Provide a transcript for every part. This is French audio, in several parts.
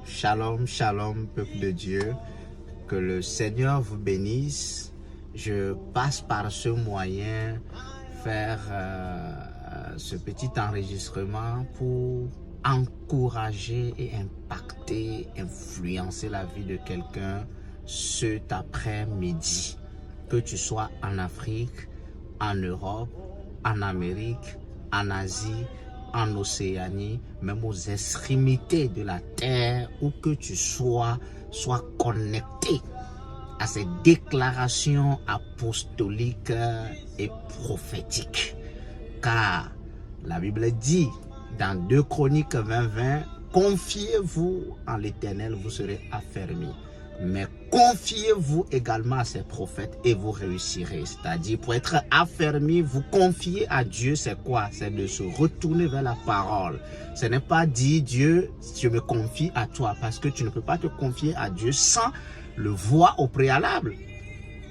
Shalom, shalom, peuple de Dieu. Que le Seigneur vous bénisse. Je passe par ce moyen faire ce petit enregistrement pour encourager et impacter, influencer la vie de quelqu'un cet après-midi. Que tu sois en Afrique, en Europe, en Amérique, en Asie, en Océanie, même aux extrémités de la terre, où que tu sois connecté à ces déclarations apostoliques et prophétiques. Car la Bible dit dans 2 Chroniques 20:20, confiez-vous en l'Éternel, vous serez affermis. Mais confiez-vous également à ces prophètes et vous réussirez. C'est-à-dire, pour être affermi, vous confiez à Dieu, c'est quoi? C'est de se retourner vers la parole. Ce n'est pas dire, Dieu, je me confie à toi, parce que tu ne peux pas te confier à Dieu sans le voir au préalable.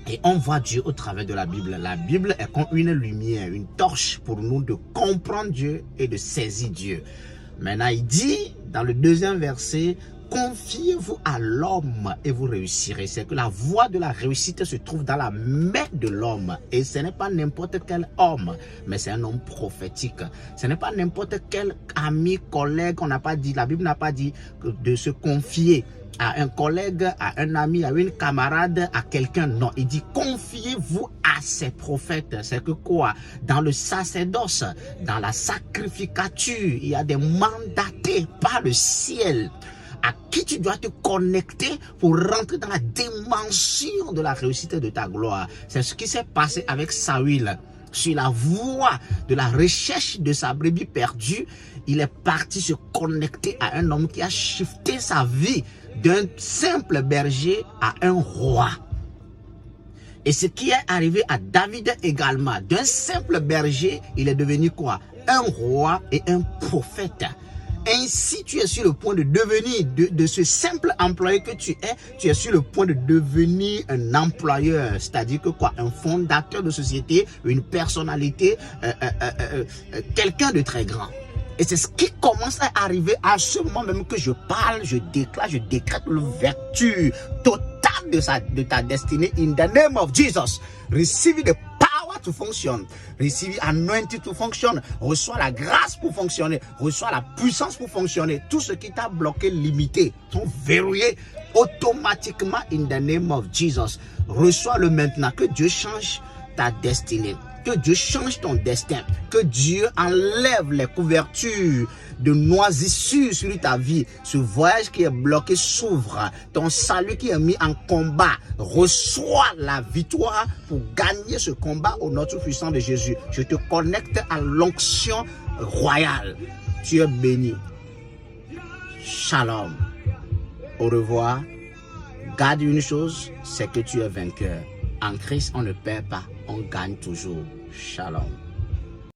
Et on voit Dieu au travers de la Bible. La Bible est comme une lumière, une torche pour nous de comprendre Dieu et de saisir Dieu. Maintenant, il dit dans le 2e verset, confiez-vous à l'homme et vous réussirez. C'est que la voie de la réussite se trouve dans la main de l'homme. Et ce n'est pas n'importe quel homme, mais c'est un homme prophétique. Ce n'est pas n'importe quel ami, collègue. On n'a pas dit, la Bible n'a pas dit de se confier à un collègue, à un ami, à une camarade, à quelqu'un. Non, il dit confiez-vous à ces prophètes. C'est que quoi? Dans le sacerdoce, dans la sacrificature, il y a des mandatés par le ciel à qui tu dois te connecter pour rentrer dans la dimension de la réussite de ta gloire. C'est ce qui s'est passé avec Saül. Sur la voie de la recherche de sa brebis perdue, il est parti se connecter à un homme qui a shifté sa vie d'un simple berger à un roi. Et ce qui est arrivé à David également, d'un simple berger, il est devenu quoi? Un roi et un prophète. Ainsi, tu es sur le point de devenir, de ce simple employé que tu es sur le point de devenir un employeur. C'est-à-dire que quoi? Un fondateur de société, une personnalité, quelqu'un de très grand. Et c'est ce qui commence à arriver à ce moment même que je parle, je déclare, je décrète l'ouverture totale de ta destinée. In the name of Jesus, receive the power to function, receive anointing to function, reçois la grâce pour fonctionner, reçois la puissance pour fonctionner. Tout ce qui t'a bloqué, limité, sont verrouillés automatiquement in the name of Jesus. Reçois-le maintenant, que Dieu change ta destinée. Que Dieu change ton destin. Que Dieu enlève les couvertures de noisissures sur ta vie. Ce voyage qui est bloqué s'ouvre. Ton salut qui est mis en combat. Reçois la victoire pour gagner ce combat au nom tout puissant de Jésus. Je te connecte à l'onction royale. Tu es béni. Shalom. Au revoir. Garde une chose, c'est que tu es vainqueur. En Christ, on ne perd pas, on gagne toujours. Shalom.